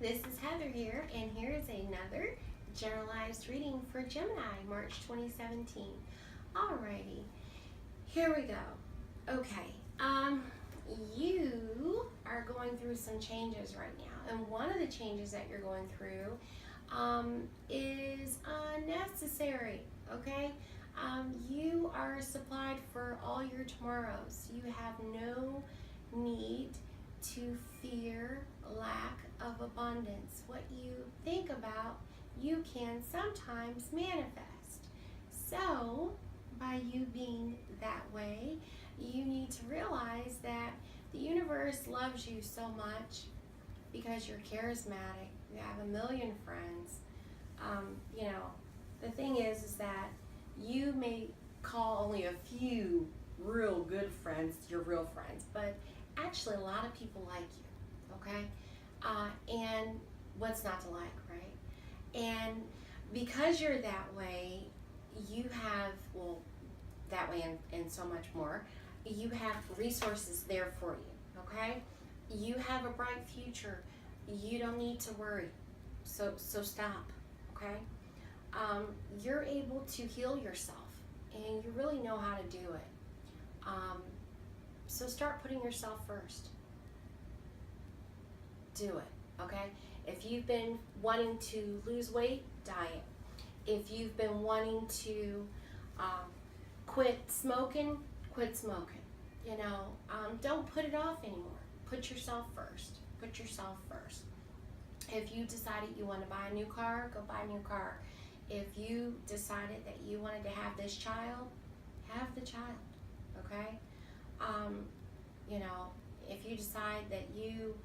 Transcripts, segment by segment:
this is Heather here, and here is another generalized reading for Gemini, March 2017. Alrighty, here we go. Okay, you are going through some changes right now, and one of the changes that you're going through is unnecessary, okay? You are supplied for all your tomorrows. You have no need to fear lack of abundance. What you think about, you can sometimes manifest. So, by you being that way, you need to realize that the universe loves you so much because you're charismatic. You have a million friends. The thing is that you may call only a few real good friends your real friends, but actually a lot of people like you, okay? And what's not to like, right? And because you're that way, you have, that way and so much more, you have resources there for you, okay? You have a bright future. You don't need to worry. So stop, okay? You're able to heal yourself, and you really know how to do it. So start putting yourself first. Do it, okay? If you've been wanting to lose weight, diet. If you've been wanting to quit smoking, quit smoking. Don't put it off anymore. Put yourself first. Put yourself first. If you decided you want to buy a new car, go buy a new car. If you decided that you wanted to have this child, have the child, okay? If you decide that you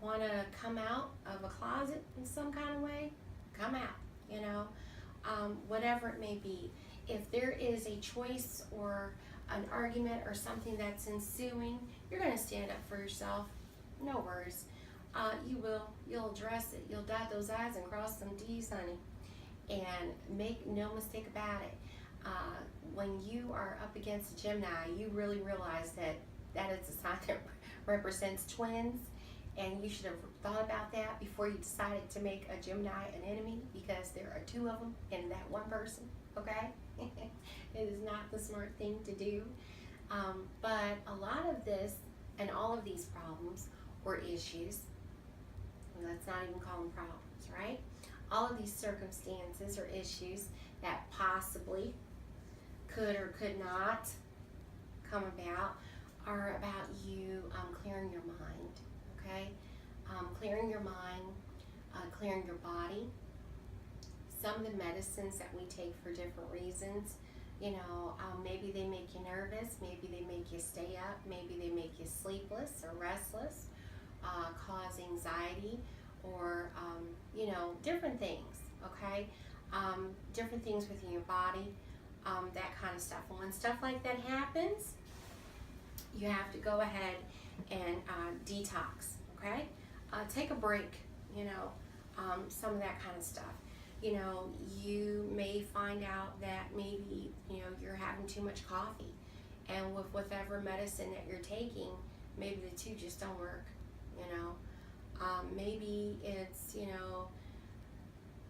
want to come out of a closet in some kind of way, come out, whatever it may be. If there is a choice or an argument or something that's ensuing, you're going to stand up for yourself. No worries. You'll address it. You'll dot those I's and cross them T's, honey. And make no mistake about it. When you are up against a Gemini, you really realize that is a sign that represents twins, and you should have thought about that before you decided to make a Gemini an enemy, because there are two of them in that one person, okay? It is not the smart thing to do. But a lot of this and all of these problems or issues, let's not even call them problems, right? All of these circumstances or issues that possibly could or could not come about are about you clearing your mind, okay? Clearing your mind, clearing your body. Some of the medicines that we take for different reasons, maybe they make you nervous, maybe they make you stay up, maybe they make you sleepless or restless, cause anxiety, or different things, okay? Different things within your body, that kind of stuff. And when stuff like that happens, you have to go ahead and detox, okay? Take a break, some of that kind of stuff. You may find out that maybe, you're having too much coffee, and with whatever medicine that you're taking, maybe the two just don't work, maybe it's,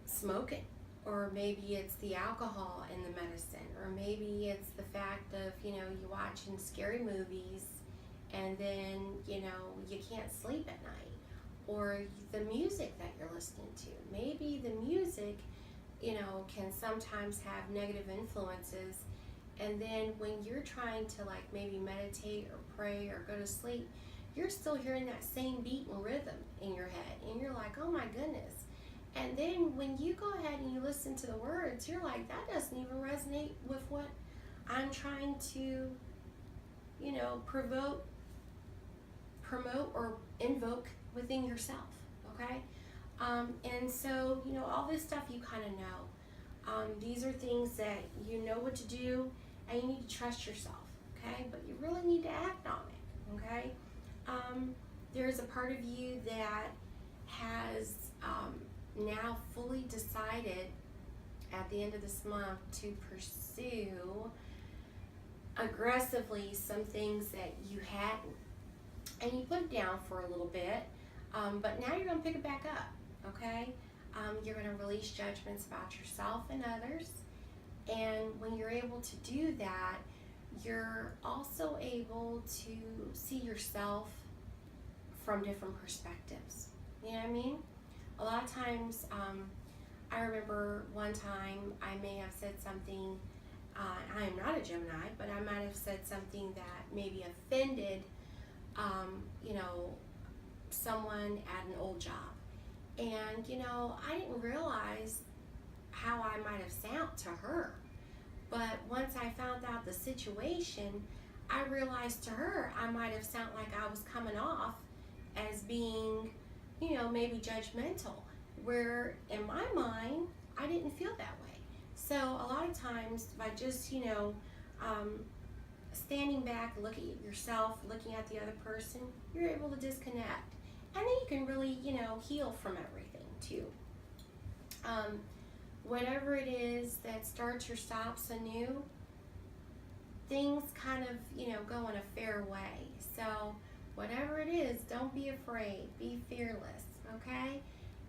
smoking, or maybe it's the alcohol in the medicine, or maybe it's the fact of, you're watching scary movies, and then, you can't sleep at night, or the music that you're listening to. Maybe the music, can sometimes have negative influences, and then when you're trying to maybe meditate or pray or go to sleep, you're still hearing that same beat and rhythm in your head, and you're like, oh my goodness. And then when you go ahead and you listen to the words, you're like, that doesn't even resonate with what I'm trying to, promote or invoke within yourself, okay? And so, all this stuff you kind of know. These are things that you know what to do, and you need to trust yourself, okay? But you really need to act on it, okay? There's a part of you that has now fully decided at the end of this month to pursue aggressively some things that you hadn't. And you put it down for a little bit, But now you're going to pick it back up, okay? You're going to release judgments about yourself and others. And when you're able to do that, you're also able to see yourself from different perspectives. You know what I mean? A lot of times, I remember one time I may have said something, I am not a Gemini, but I might have said something that maybe offended, you know, someone at an old job. And, you know, I didn't realize how I might have sounded to her. But once I found out the situation, I realized to her I might have sounded like I was coming off as being, you know, maybe judgmental, where in my mind, I didn't feel that way. So a lot of times by just, you know, standing back, looking at yourself, looking at the other person, you're able to disconnect. And then you can really, you know, heal from everything too. Whatever it is that starts or stops anew, things kind of, you know, go in a fair way. So whatever it is, don't be afraid, be fearless, okay?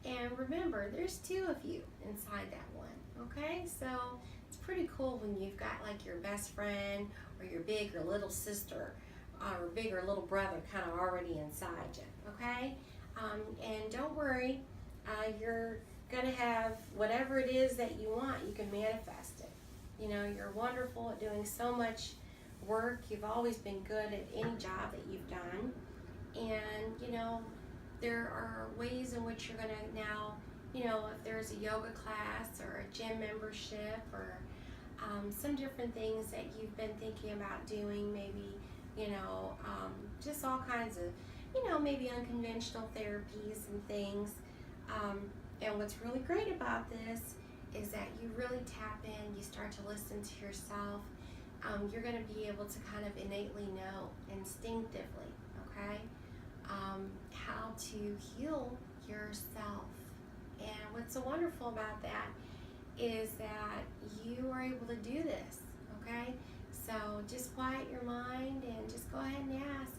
And remember, there's two of you inside that one, okay? So it's pretty cool when you've got like your best friend or your big or little sister or big or little brother kind of already inside you, okay? And don't worry, you're gonna have whatever it is that you want, you can manifest it. You know, you're wonderful at doing so much work. You've always been good at any job that you've done. And, you know, there are ways in which you're gonna now, you know, if there's a yoga class or a gym membership or some different things that you've been thinking about doing, maybe, you know, just all kinds of, you know, maybe unconventional therapies and things. And what's really great about this is that you really tap in, you start to listen to yourself. You're going to be able to kind of innately know, instinctively, okay, how to heal yourself. And what's so wonderful about that is that you are able to do this, okay? So just quiet your mind and just go ahead and ask.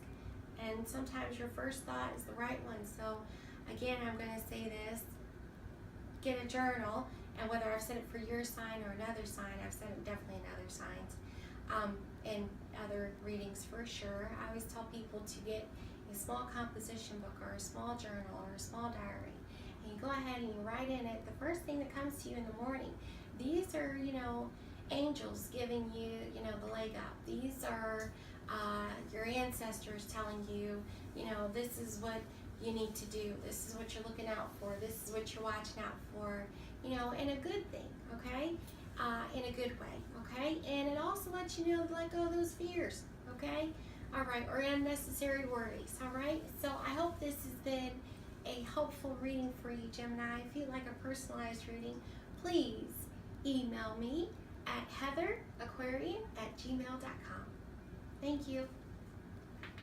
And sometimes your first thought is the right one. So again, I'm going to say this. Get a journal, and whether I've said it for your sign or another sign, I've said it definitely in other signs, and other readings for sure. I always tell people to get a small composition book or a small journal or a small diary, and you go ahead and you write in it the first thing that comes to you in the morning. These are, you know, angels giving you, you know, the leg up. These are your ancestors telling you, you know, this is what you need to do. This is what you're looking out for. This is what you're watching out for, you know, in a good thing, okay? In a good way, okay? And it also lets you know to let go of those fears, okay? All right, or unnecessary worries, all right? So I hope this has been a helpful reading for you, Gemini. If you'd like a personalized reading, please email me at heatheraquarian@gmail.com. Thank you.